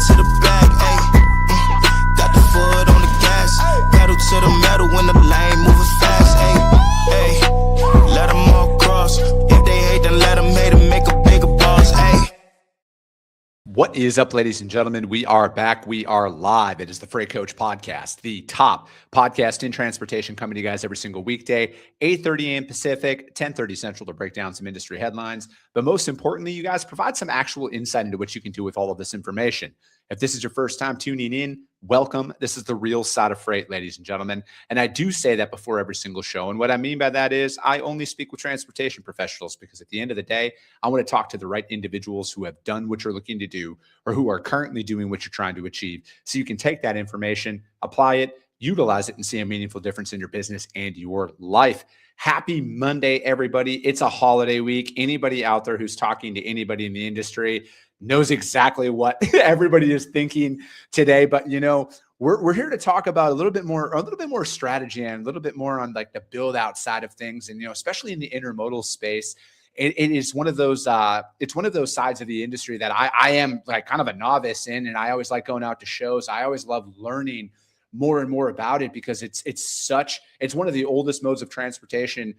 to the back, ayy. Got the foot on the gas, pedal to the metal when the lane moving fast, ayy. Let them all cross. If they hate, then let them hate and make a bigger boss, ayy. What is up, ladies and gentlemen? We are back. We are live. It is the Freight Coach Podcast, the top podcast in transportation, coming to you guys every single weekday, 8:30 a.m. Pacific, 10:30 Central, to break down some industry headlines. But most importantly, you guys provide some actual insight into what you can do with all of this information. If this is your first time tuning in, welcome. This is the real side of freight, ladies and gentlemen. And I do say that before every single show. And what I mean by that is I only speak with transportation professionals, because at the end of the day, I want to talk to the right individuals who have done what you're looking to do, or who are currently doing what you're trying to achieve. So you can take that information, apply it, utilize it, and see a meaningful difference in your business and your life. Happy Monday, everybody. It's a holiday week. Anybody out there who's talking to anybody in the industry knows exactly what everybody is thinking today. But, you know, we're here to talk about a little bit more strategy, and a little bit more on like the build out side of things. And, you know, especially in the intermodal space, it is one of those, it's one of those sides of the industry that I am like kind of a novice in. And I always like going out to shows. I always love learning more and more about it, because it's one of the oldest modes of transportation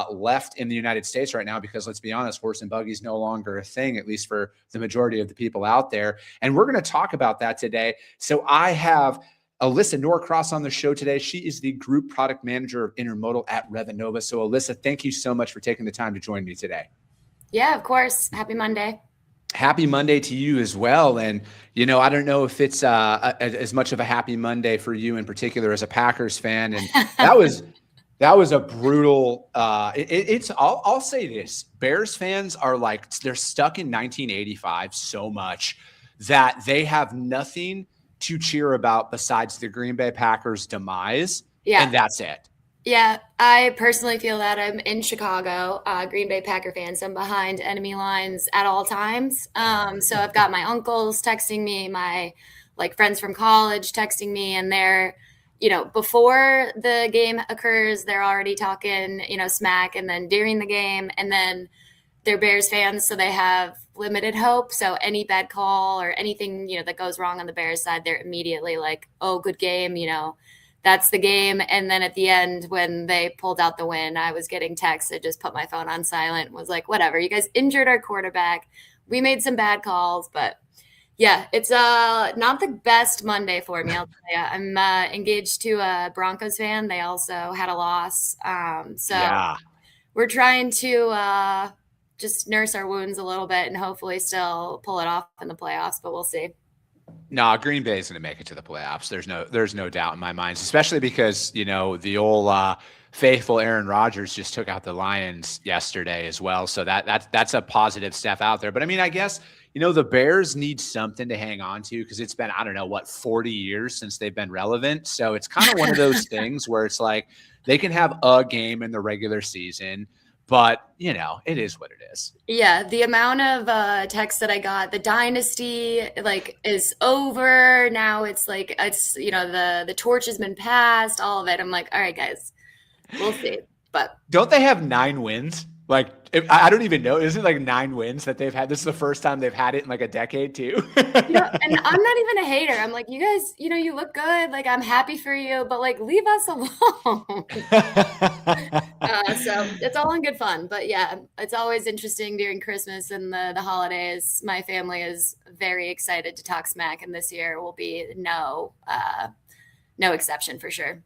left in the United States right now, because let's be honest, horse and buggy is no longer a thing, at least for the majority of the people out there. And we're going to talk about that today. So I have Alyssa Norcross on the show today. She is the Group Product Manager of Intermodal at Revenova. So Alyssa, thank you so much for taking the time to join me today. Yeah, of course. Happy Monday. Happy Monday to you as well. And, you know, I don't know if it's as much of a happy Monday for you in particular as a Packers fan. And that was a brutal, I'll say this, Bears fans are like, they're stuck in 1985 so much that they have nothing to cheer about besides the Green Bay Packers demise. Yeah. And that's it. Yeah, I personally feel that. I'm in Chicago, Green Bay Packer fans. I'm behind enemy lines at all times. So I've got my uncles texting me, my like friends from college texting me, and they're, you know, before the game occurs, they're already talking, you know, smack, and then during the game, and then they're Bears fans, so they have limited hope. So any bad call or anything, you know, that goes wrong on the Bears side, they're immediately like, oh, good game, you know. That's the game. And then at the end, when they pulled out the win, I was getting texts. I just put my phone on silent, was like, whatever, you guys injured our quarterback. We made some bad calls, but yeah, it's not the best Monday for me, I'll tell you. I'm engaged to a Broncos fan. They also had a loss. We're trying to just nurse our wounds a little bit and hopefully still pull it off in the playoffs, but we'll see. No, Green Bay is going to make it to the playoffs. There's no doubt in my mind, especially because, you know, the old faithful Aaron Rodgers just took out the Lions yesterday as well. So that's a positive step out there. But I mean, I guess, you know, the Bears need something to hang on to, because it's been, I don't know, 40 years since they've been relevant. So it's kind of one of those things where it's like they can have a game in the regular season, but, you know, it is what it is. Yeah, the amount of texts that I got, the dynasty, like, is over. Now it's like, it's, you know, the torch has been passed, all of it. I'm like, all right, guys, we'll see. But don't they have 9 wins? Like, I don't even know. Is it like 9 wins that they've had? This is the first time they've had it in like a decade too. Yeah, and I'm not even a hater. I'm like, you guys, you know, you look good. Like, I'm happy for you, but like, leave us alone. So it's all in good fun. But yeah, it's always interesting during Christmas and the holidays. My family is very excited to talk smack, and this year will be no exception for sure.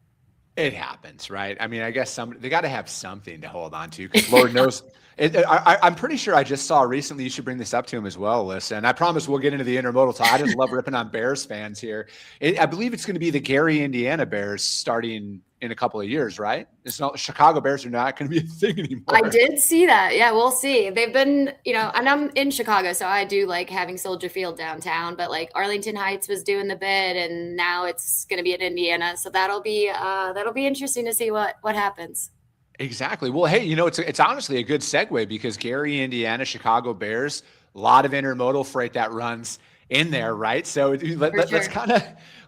It happens, right? I mean, I guess they got to have something to hold on to, because Lord knows. I'm pretty sure I just saw recently, you should bring this up to him as well, Alyssa, and I promise we'll get into the intermodal talk. I just love ripping on Bears fans here. I believe it's going to be the Gary, Indiana Bears starting in a couple of years, right? It's not, Chicago Bears are not going to be a thing anymore. I did see that. Yeah, we'll see. They've been, you know, and I'm in Chicago, so I do like having Soldier Field downtown, but like Arlington Heights was doing the bid, and now it's going to be in Indiana. So that'll be interesting to see what happens. Exactly. Well, hey, you know, it's honestly a good segue, because Gary, Indiana, Chicago Bears, a lot of intermodal freight that runs in there, right? So let's sure. kind of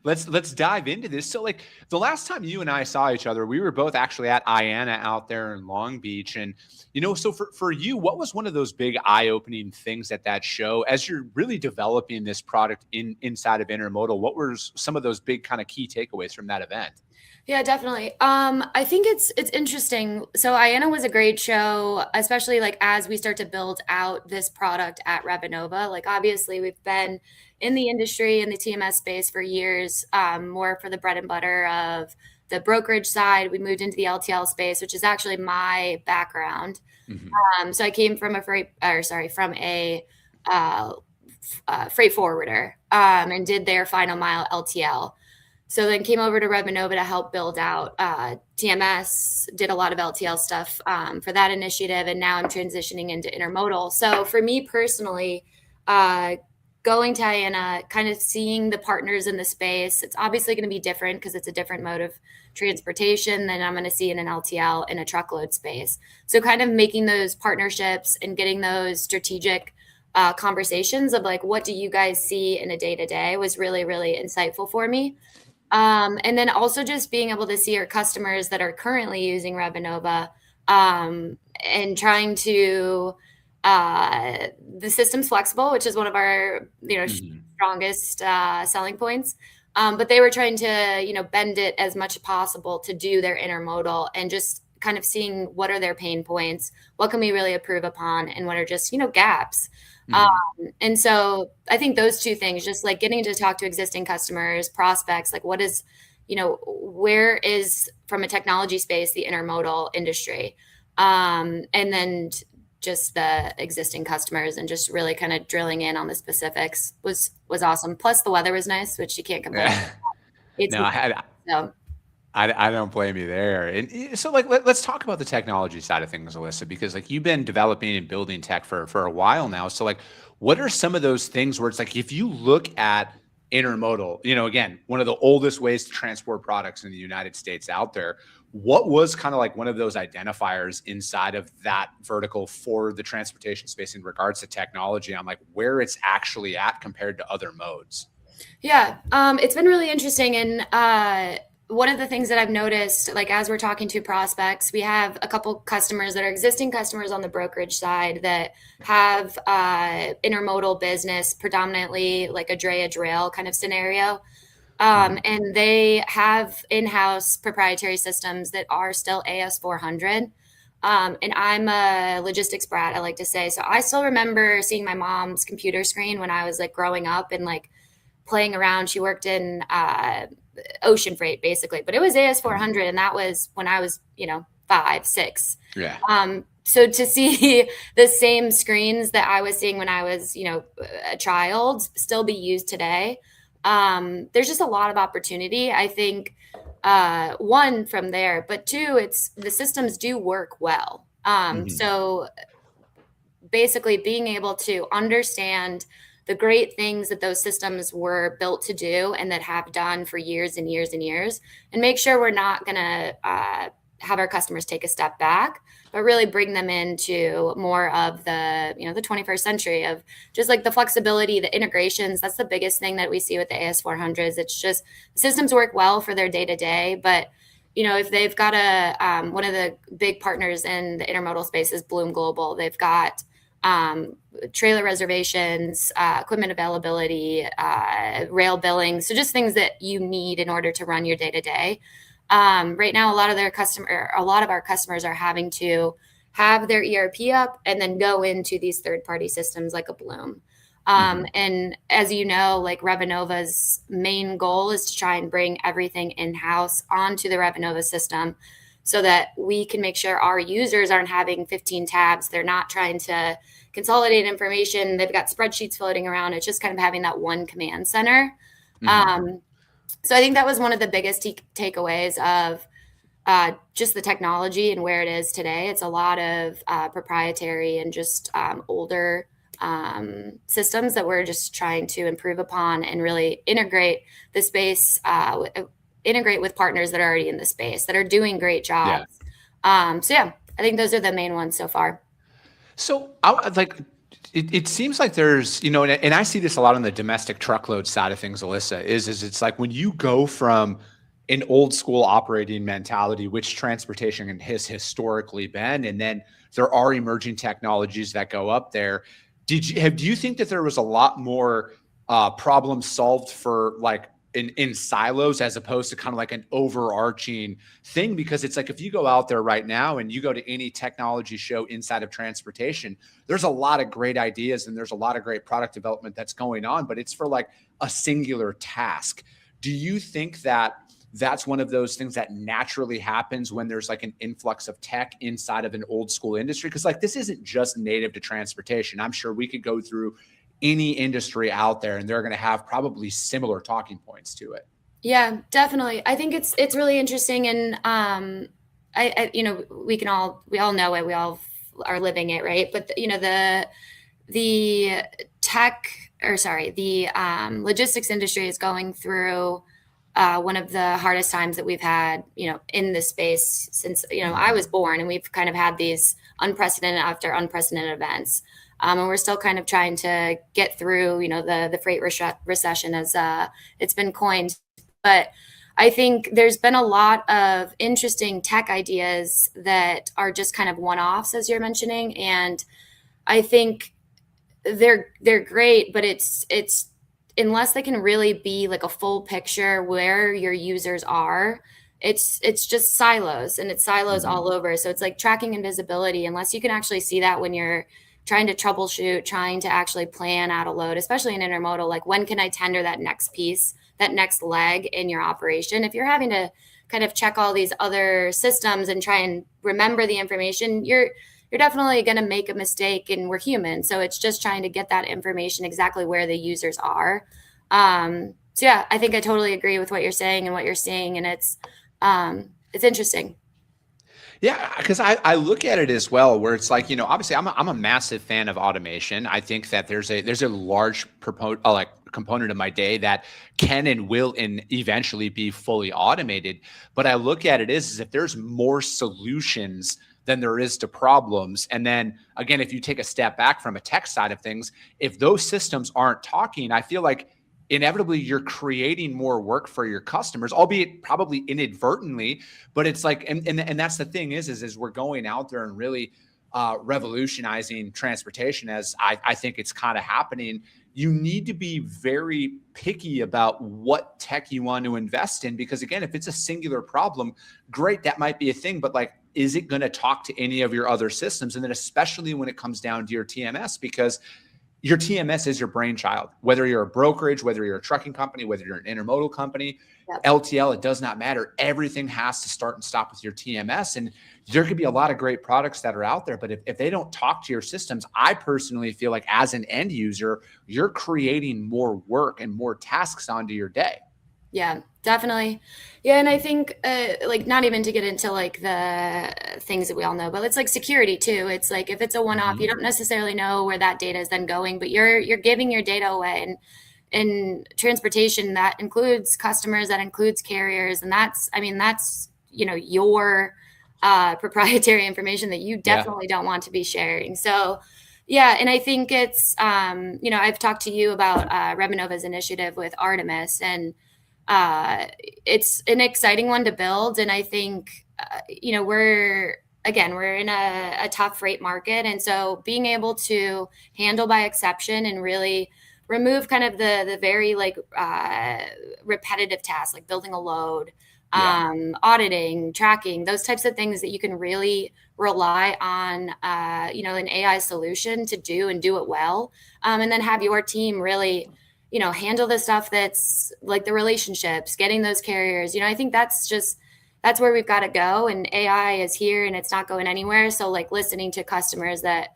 let's dive into this. So like the last time you and I saw each other, we were both actually at IANA out there in Long Beach. And so for you, what was one of those big eye-opening things at that show as you're really developing this product inside of Intermodal? What were some of those big kind of key takeaways from that event? Yeah, definitely. I think it's interesting. So IANA was a great show, especially like as we start to build out this product at Revenova. Like obviously we've been in the industry in the TMS space for years, more for the bread and butter of the brokerage side. We moved into the LTL space, which is actually my background. So I came from from a freight forwarder, and did their final mile LTL. So then came over to Revenova to help build out TMS, did a lot of LTL stuff for that initiative, and now I'm transitioning into Intermodal. So for me personally, going to IANA, kind of seeing the partners in the space, it's obviously going to be different because it's a different mode of transportation than I'm going to see in an LTL in a truckload space. So kind of making those partnerships and getting those strategic conversations of like, what do you guys see in a day-to-day was really, really insightful for me. And then also just being able to see our customers that are currently using Revenova, and trying to the system's flexible, which is one of our strongest selling points. But they were trying to bend it as much as possible to do their intermodal and just kind of seeing what are their pain points, what can we really improve upon, and what are just gaps. And so I think those two things, just like getting to talk to existing customers, prospects, like what is, where is from a technology space, the intermodal industry, and then just the existing customers and just really kind of drilling in on the specifics was awesome. Plus the weather was nice, which you can't complain. It's No, I don't blame you there. And so like, let's talk about the technology side of things, Alyssa, because like you've been developing and building tech for a while now. So like, what are some of those things where it's like, if you look at intermodal, again, one of the oldest ways to transport products in the United States out there, what was kind of like one of those identifiers inside of that vertical for the transportation space in regards to technology on like where it's actually at compared to other modes? Yeah, it's been really interesting. And one of the things that I've noticed, like as we're talking to prospects, we have a couple customers that are existing customers on the brokerage side that have intermodal business, predominantly like a drayage rail kind of scenario. And they have in-house proprietary systems that are still AS400. And I'm a logistics brat, I like to say. So I still remember seeing my mom's computer screen when I was like growing up and like playing around. She worked in ocean freight basically, but it was AS400, and that was when I was 5, 6. Yeah. So to see the same screens that I was seeing when I was a child still be used today, there's just a lot of opportunity, I think. One, from there, but two, it's the systems do work well. So basically being able to understand the great things that those systems were built to do and that have done for years and years and years, and make sure we're not going to have our customers take a step back, but really bring them into more of the, the 21st century of just like the flexibility, the integrations. That's the biggest thing that we see with the AS400s. It's just systems work well for their day to day, but if they've got one of the big partners in the intermodal space is Bloom Global. They've got trailer reservations, equipment availability, rail billing. So just things that you need in order to run your day to day. Right now, a lot of our customers are having to have their ERP up and then go into these third-party systems like a Bloom. And as you know, like Revenova's main goal is to try and bring everything in-house onto the Revenova system so that we can make sure our users aren't having 15 tabs. They're not trying to consolidate information. They've got spreadsheets floating around. It's just kind of having that one command center. So I think that was one of the biggest takeaways of just the technology and where it is today. It's a lot of proprietary and just older systems that we're just trying to improve upon and really integrate the space, integrate with partners that are already in the space that are doing great jobs. So yeah, I think those are the main ones so far. So I like, It seems like there's, and I see this a lot on the domestic truckload side of things, Alyssa, is it's like when you go from an old school operating mentality, which transportation has historically been, and then there are emerging technologies that go up there. Do you think that there was a lot more problems solved for like in silos as opposed to kind of like an overarching thing? Because it's like if you go out there right now and you go to any technology show inside of transportation, there's a lot of great ideas and there's a lot of great product development that's going on, but it's for like a singular task. Do you think that that's one of those things that naturally happens when there's like an influx of tech inside of an old school industry? Because like this isn't just native to transportation. I'm sure we could go through any industry out there and they're going to have probably similar talking points to it. Yeah, definitely. I think it's really interesting, and we all know it. We all are living it, right? But the logistics industry is going through one of the hardest times that we've had, in this space since, I was born, and we've kind of had these unprecedented after unprecedented events. And we're still kind of trying to get through, the freight recession as it's been coined. But I think there's been a lot of interesting tech ideas that are just kind of one-offs, as you're mentioning. And I think they're great, but it's unless they can really be like a full picture where your users are, it's just silos, and it's silos all over. So it's like tracking invisibility, unless you can actually see that when you're trying to troubleshoot, trying to actually plan out a load, especially in intermodal, like when can I tender that next piece, that next leg in your operation? If you're having to kind of check all these other systems and try and remember the information, you're definitely going to make a mistake, and we're human. So it's just trying to get that information exactly where the users are. So yeah, I think I totally agree with what you're saying and what you're seeing. And it's interesting. Yeah, because I look at it as well, where it's like, obviously I'm a massive fan of automation. I think that there's a large component of my day that can and will and eventually be fully automated. But I look at it is if there's more solutions than there is to problems. And then again, if you take a step back from a tech side of things, if those systems aren't talking, I feel like inevitably you're creating more work for your customers, albeit probably inadvertently. But it's like, and that's the thing is we're going out there and really revolutionizing transportation, as I think it's kind of happening. You need to be very picky about what tech you want to invest in, because again, if it's a singular problem, great, that might be a thing, but like, is it going to talk to any of your other systems? And then especially when it comes down to your TMS, because your TMS is your brainchild, whether you're a brokerage, whether you're a trucking company, whether you're an intermodal company, LTL, it does not matter. Everything has to start and stop with your TMS. And there could be a lot of great products that are out there, but if they don't talk to your systems, I personally feel like as an end user, you're creating more work and more tasks onto your day. Yeah, definitely. Yeah. And I think like not even to get into like the things that we all know, but it's like security too. It's like if it's a one-off, you don't necessarily know where that data is then going, but you're giving your data away. And in transportation, that includes customers, that includes carriers. And that's your proprietary information that you definitely don't want to be sharing. So yeah. And I think it's, I've talked to you about Revinova's initiative with Artemis, and it's an exciting one to build. And I think, we're in a tough freight market. And so being able to handle by exception and really remove kind of the very repetitive tasks, like building a load, auditing, tracking, those types of things that you can really rely on, an AI solution to do and do it well. And then have your team really, handle the stuff that's like the relationships, getting those carriers. I think that's where we've got to go. And AI is here and it's not going anywhere. So like listening to customers that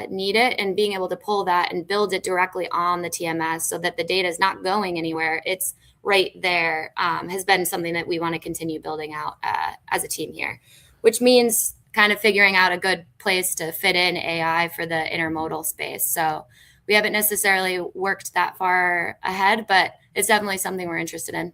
need it and being able to pull that and build it directly on the TMS so that the data is not going anywhere, it's right there, has been something that we want to continue building out as a team here, which means kind of figuring out a good place to fit in AI for the intermodal space. So we haven't necessarily worked that far ahead, but it's definitely something we're interested in.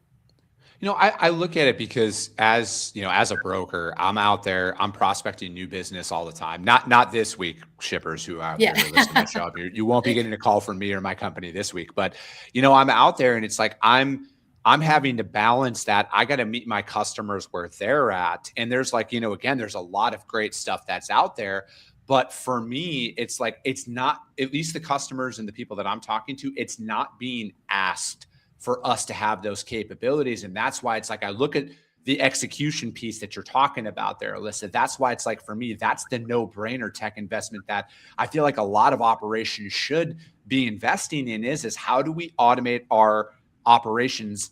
I look at it because as a broker, I'm out there, I'm prospecting new business all the time. Not this week, shippers who are out Yeah. there who listen to my show. You won't be getting a call from me or my company this week, but I'm out there and it's like I'm having to balance that. I got to meet my customers where they're at. And there's again, there's a lot of great stuff that's out there. But for me, it's like, it's not, at least the customers and the people that I'm talking to, it's not being asked for us to have those capabilities. And that's why it's like, I look at the execution piece that you're talking about there, Alyssa. That's why it's like, for me, that's the no-brainer tech investment that I feel like a lot of operations should be investing in is how do we automate our operations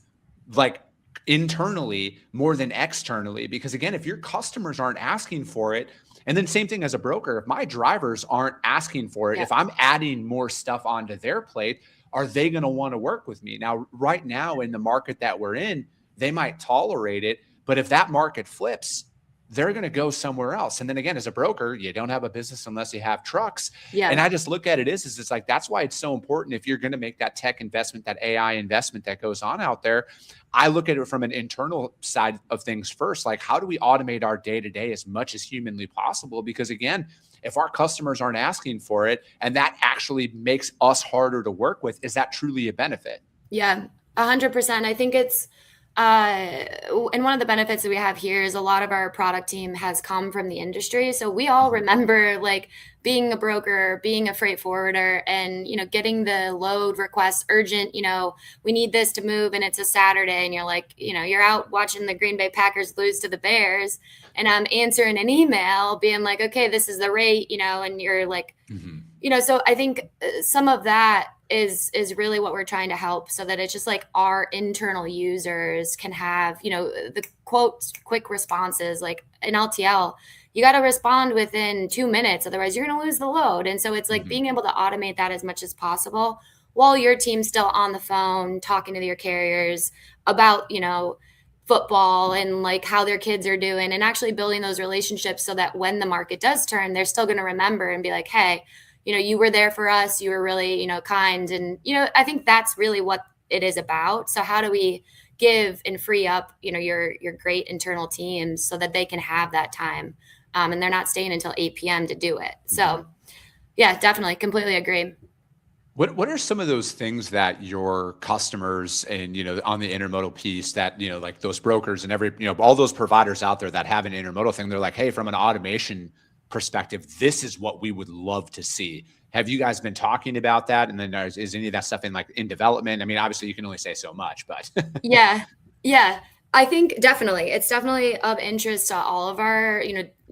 like internally more than externally? Because again, if your customers aren't asking for it, and then same thing as a broker, if my drivers aren't asking for it, if I'm adding more stuff onto their plate, are they going to want to work with me? Now, right now in the market that we're in, they might tolerate it, but if that market flips, they're going to go somewhere else. And then again, as a broker, you don't have a business unless you have trucks. Yeah. And I just look at it is it's like, that's why it's so important. If you're going to make that tech investment, that AI investment that goes on out there, I look at it from an internal side of things first. Like, how do we automate our day-to-day as much as humanly possible? Because again, if our customers aren't asking for it and that actually makes us harder to work with, is that truly a benefit? Yeah, 100%. I think it's, and one of the benefits that we have here is a lot of our product team has come from the industry. So we all remember like being a broker, being a freight forwarder and, getting the load request urgent, we need this to move and it's a Saturday and you're like, you're out watching the Green Bay Packers lose to the Bears and I'm answering an email being like, okay, this is the rate, and you're like, so I think some of that is really what we're trying to help so that it's just like our internal users can have, the quote quick responses. Like in LTL, you got to respond within 2 minutes. Otherwise you're going to lose the load. And so it's like being able to automate that as much as possible while your team's still on the phone talking to your carriers about, football and like how their kids are doing and actually building those relationships so that when the market does turn, they're still going to remember and be like, hey, you were there for us. You were really, kind. And, I think that's really what it is about. So how do we give and free up, your great internal teams so that they can have that time and they're not staying until 8 p.m. to do it. So yeah, definitely. Completely agree. What are some of those things that your customers and, on the intermodal piece that, like those brokers and all those providers out there that have an intermodal thing, they're like, hey, from an automation perspective, this is what we would love to see. Have you guys been talking about that? And then is any of that stuff in development? I mean, obviously you can only say so much, but Yeah. I think definitely it's definitely of interest to all of our,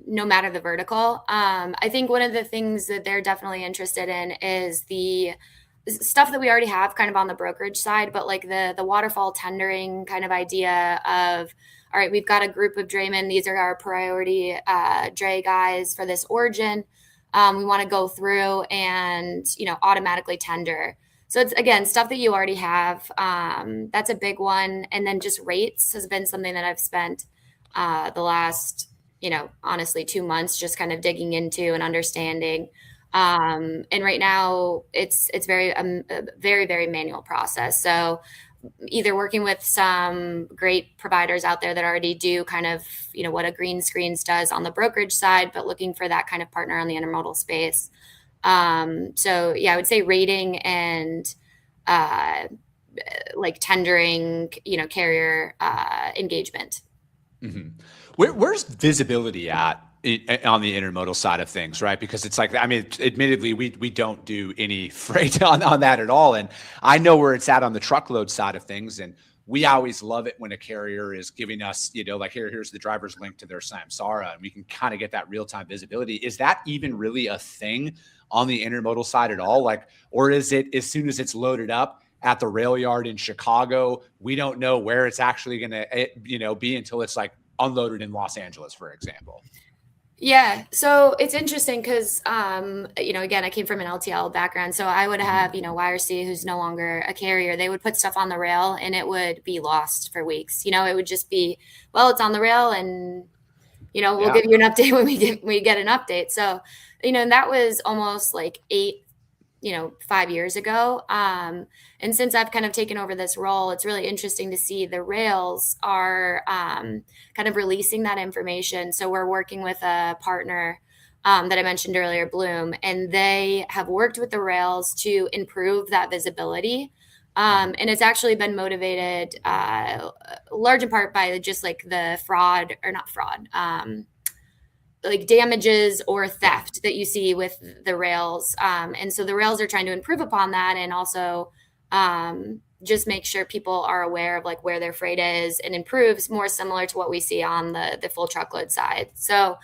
no matter the vertical. I think one of the things that they're definitely interested in is the stuff that we already have kind of on the brokerage side, but like the waterfall tendering kind of idea of, all right, we've got a group of draymen. These are our priority dray guys for this origin. We want to go through and, automatically tender. So it's, again, stuff that you already have. That's a big one. And then just rates has been something that I've spent the last, honestly, 2 months just kind of digging into and understanding. And right now it's very, a very, very manual process. So either working with some great providers out there that already do kind of, what a Green Screens does on the brokerage side, but looking for that kind of partner on the intermodal space. So yeah, I would say rating and like tendering, carrier engagement. Where's visibility at on the intermodal side of things, right? Because it's like, I mean, admittedly, we don't do any freight on that at all. And I know where it's at on the truckload side of things. And we always love it when a carrier is giving us, like here's the driver's link to their Samsara, and we can kind of get that real-time visibility. Is that even really a thing on the intermodal side at all? Like, or is it as soon as it's loaded up at the rail yard in Chicago, we don't know where it's actually going to, be until it's like unloaded in Los Angeles, for example? Yeah. So it's interesting because, again, I came from an LTL background. So I would have, YRC, who's no longer a carrier, they would put stuff on the rail and it would be lost for weeks. It would just be, well, it's on the rail and, we'll give you an update when we get an update. So, and that was almost like 5 years ago. And since I've kind of taken over this role, it's really interesting to see the rails are kind of releasing that information. So we're working with a partner that I mentioned earlier, Bloom, and they have worked with the rails to improve that visibility. And it's actually been motivated large in part by just like the fraud or not fraud, like damages or theft that you see with the rails. And so the rails are trying to improve upon that and also just make sure people are aware of like where their freight is and improves more similar to what we see on the full truckload side. So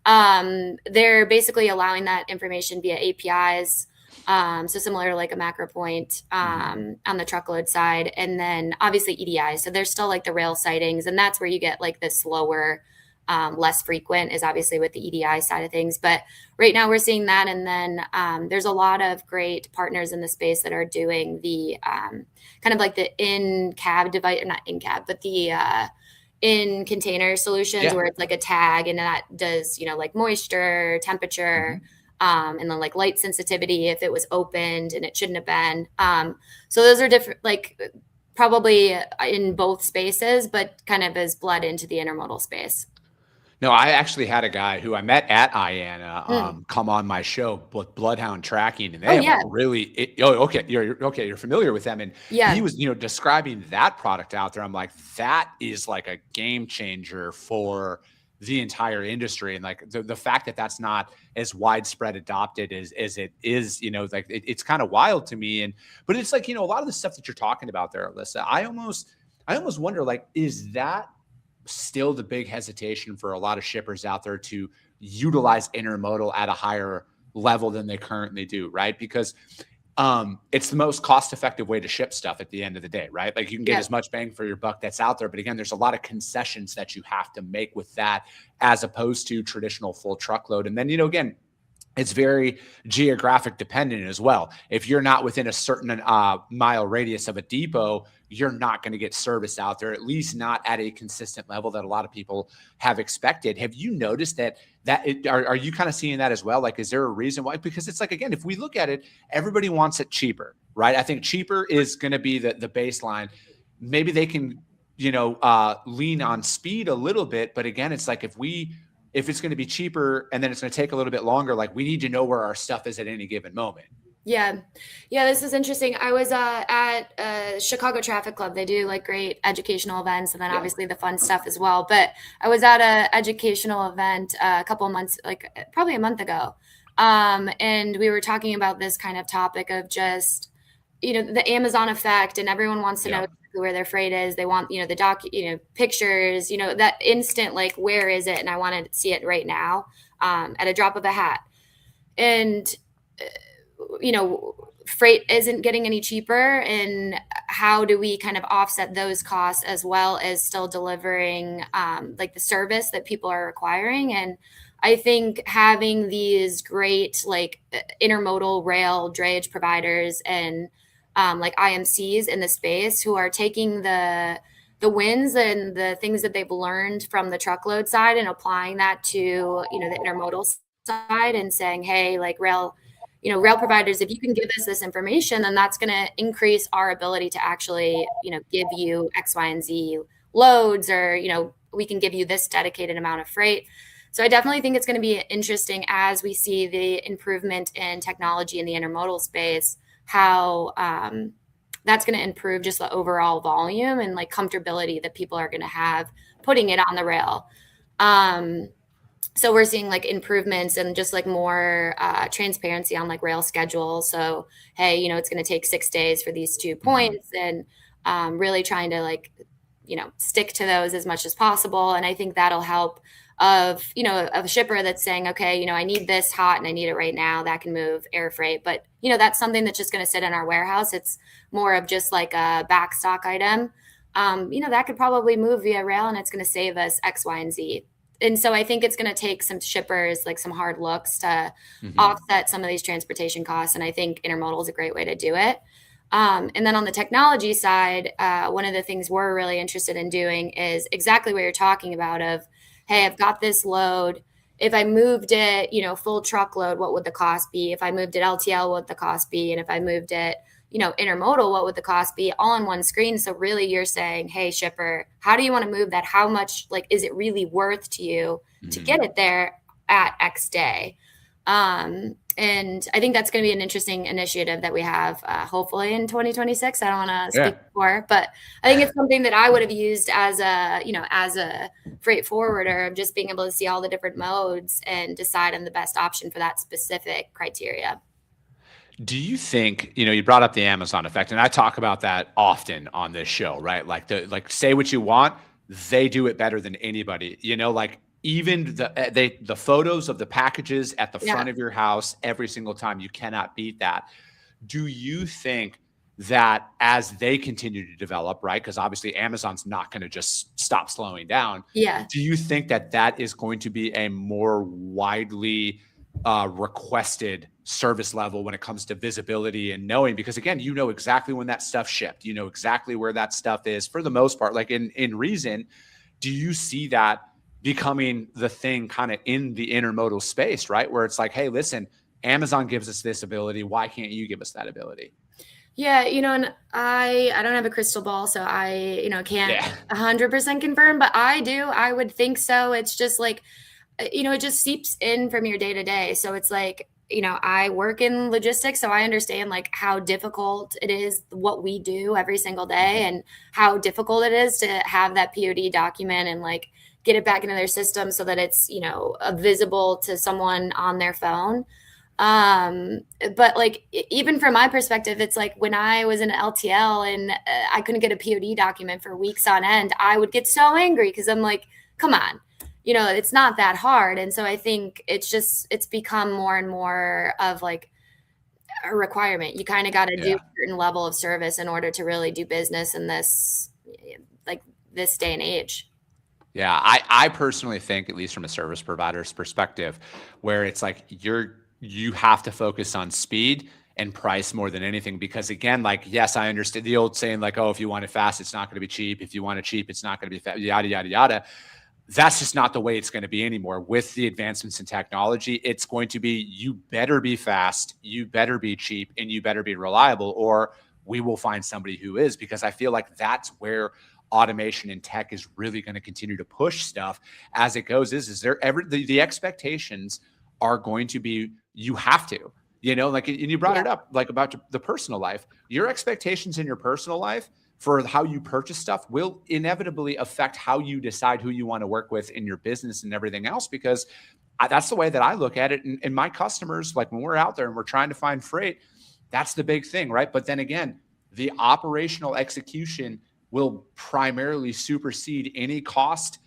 they're basically allowing that information via APIs. So similar to like a macro point on the truckload side, and then obviously EDI. So there's still like the rail sightings, and that's where you get like the slower, less frequent is obviously with the EDI side of things. But right now we're seeing that, and then there's a lot of great partners in the space that are doing the kind of like the in-cab device, or not in-cab, but the in container solutions where it's like a tag and that does, like moisture, temperature, and then like light sensitivity if it was opened and it shouldn't have been. So those are different, like probably in both spaces, but kind of as bled into the intermodal space. No, I actually had a guy who I met at IANA come on my show with Bloodhound Tracking, and they have like really. Okay, you're familiar with them, and he was describing that product out there. I'm like, that is like a game changer for the entire industry, and like the fact that that's not as widespread adopted as it is, like it's kind of wild to me. But it's like a lot of the stuff that you're talking about there, Alyssa. I almost wonder, like, is that still the big hesitation for a lot of shippers out there to utilize intermodal at a higher level than they currently do, right? Because it's the most cost-effective way to ship stuff at the end of the day, right? Like you can get as much bang for your buck that's out there. But again, there's a lot of concessions that you have to make with that as opposed to traditional full truckload. And then, again, it's very geographic dependent as well. If you're not within a certain mile radius of a depot, you're not going to get service out there, at least not at a consistent level that a lot of people have expected. Have you noticed are you kind of seeing that as well? Like, is there a reason why? Because it's like, again, if we look at it, everybody wants it cheaper, right? I think cheaper is going to be the baseline. Maybe they can, lean on speed a little bit. But again, it's like if it's going to be cheaper and then it's going to take a little bit longer, like we need to know where our stuff is at any given moment. Yeah. This is interesting. I was at Chicago Traffic Club. They do like great educational events and then obviously the fun stuff as well. But I was at an educational event a couple of months, like probably a month ago. And we were talking about this kind of topic of just, the Amazon effect, and everyone wants to know where their freight is. They want, the pictures, that instant, like, where is it? And I want to see it right now at a drop of a hat. And, freight isn't getting any cheaper. And how do we kind of offset those costs as well as still delivering like the service that people are requiring? And I think having these great like intermodal rail drayage providers and like IMCs in the space who are taking the wins and the things that they've learned from the truckload side and applying that to, the intermodal side and saying, hey, like rail providers, if you can give us this information, then that's going to increase our ability to actually, give you X, Y, and Z loads, or, we can give you this dedicated amount of freight. So I definitely think it's going to be interesting as we see the improvement in technology in the intermodal space, how that's going to improve just the overall volume and like comfortability that people are going to have putting it on the rail. So we're seeing like improvements and just like more transparency on like rail schedule. So, hey, it's going to take 6 days for these 2 points, and really trying to like, stick to those as much as possible. And I think that'll help of a shipper that's saying, okay, I need this hot and I need it right now. That can move air freight. But, that's something that's just going to sit in our warehouse. It's more of just like a back stock item. That could probably move via rail and it's going to save us X, Y, and Z. And so I think it's going to take some shippers, like some hard looks to offset some of these transportation costs. And I think intermodal is a great way to do it. And then on the technology side, one of the things we're really interested in doing is exactly what you're talking about of, hey, I've got this load. if I moved it, full truckload, what would the cost be? If I moved it LTL, what would the cost be? And if I moved it, intermodal, what would the cost be, all on one screen? So really you're saying, hey, shipper, how do you want to move that? How much, is it really worth to you to get it there at X day? And I think that's going to be an interesting initiative that we have, hopefully in 2026. I don't want to speak for, but I think it's something that I would have used as a freight forwarder, of just being able to see all the different modes and decide on the best option for that specific criteria. Do you think, you brought up the Amazon effect, and I talk about that often on this show, right? Like say what you want, they do it better than anybody, even the photos of the packages at the front of your house every single time, you cannot beat that. Do you think that as they continue to develop, right? Because obviously Amazon's not going to just stop slowing down. Yeah. Do you think that is going to be a more widely requested service level when it comes to visibility and knowing? Because again, you know exactly when that stuff shipped, you know exactly where that stuff is for the most part, like in reason. Do you see that becoming the thing kind of in the intermodal space, right? Where it's like, hey, listen, Amazon gives us this ability. Why can't you give us that ability? Yeah, and I don't have a crystal ball, so I, can't 100% confirm, but I would think so. It's just like, it just seeps in from your day to day. So it's like, I work in logistics, so I understand like how difficult it is, what we do every single day, and how difficult it is to have that POD document and like get it back into their system so that it's, visible to someone on their phone. But like, even from my perspective, it's like when I was in LTL and I couldn't get a POD document for weeks on end, I would get so angry because I'm like, come on, it's not that hard. And so I think it's become more and more of like a requirement. You kind of got to do a certain level of service in order to really do business in this day and age. Yeah, I personally think, at least from a service provider's perspective, where it's like you have to focus on speed and price more than anything. Because again, like, yes, I understand the old saying, like, oh, if you want it fast, it's not going to be cheap. If you want it cheap, it's not going to be fast, yada, yada, yada. That's just not the way it's going to be anymore. With the advancements in technology, it's going to be, you better be fast, you better be cheap, and you better be reliable, or we will find somebody who is. Because I feel like that's where automation and tech is really going to continue to push stuff as it goes. Is there ever the expectations are going to be, you have to, and you brought it up, like about the personal life. Your expectations in your personal life for how you purchase stuff will inevitably affect how you decide who you want to work with in your business and everything else. Because that's the way that I look at it. And my customers, like when we're out there and we're trying to find freight, that's the big thing, right? But then again, the operational execution will primarily supersede any cost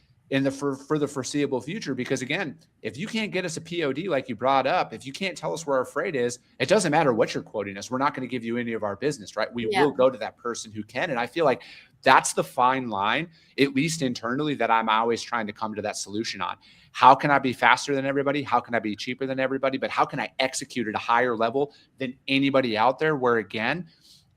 for the foreseeable future. Because again, if you can't get us a POD like you brought up, if you can't tell us where our freight is, it doesn't matter what you're quoting us. We're not going to give you any of our business, right? We will go to that person who can. And I feel like that's the fine line, at least internally, that I'm always trying to come to that solution on. How can I be faster than everybody? How can I be cheaper than everybody? But how can I execute at a higher level than anybody out there, where again,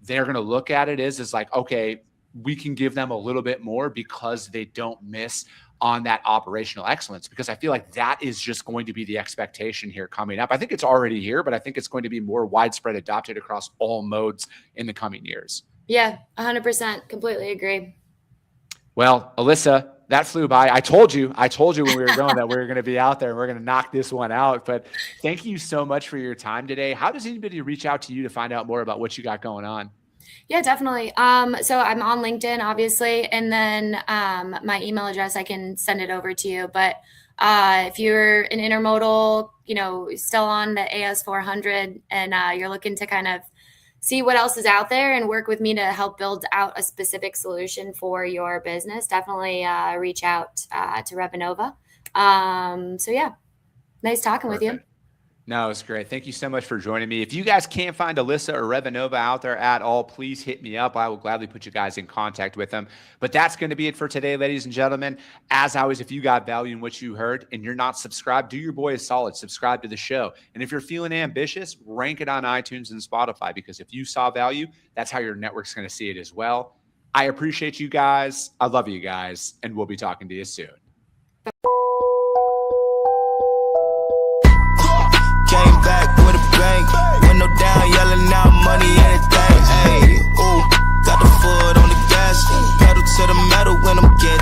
they're going to look at it as like, okay, we can give them a little bit more because they don't miss on that operational excellence. Because I feel like that is just going to be the expectation here coming up. I think it's already here, but I think it's going to be more widespread adopted across all modes in the coming years. Yeah, 100%. Completely agree. Well, Alyssa, that flew by. I told you when we were going that we were going to be out there and we're going to knock this one out. But thank you so much for your time today. How does anybody reach out to you to find out more about what you got going on? Yeah, definitely. So I'm on LinkedIn, obviously, and then my email address, I can send it over to you. But if you're an intermodal, still on the AS 400 and you're looking to kind of see what else is out there and work with me to help build out a specific solution for your business, definitely reach out to Revenova. So yeah, nice talking with you. No, it's great. Thank you so much for joining me. If you guys can't find Alyssa or Revenova out there at all, please hit me up. I will gladly put you guys in contact with them. But that's going to be it for today, ladies and gentlemen. As always, if you got value in what you heard and you're not subscribed, do your boy a solid. Subscribe to the show. And if you're feeling ambitious, rank it on iTunes and Spotify, because if you saw value, that's how your network's going to see it as well. I appreciate you guys. I love you guys. And we'll be talking to you soon. now money, anything. Ayy, ooh, got the foot on the gas, pedal to the metal when I'm getting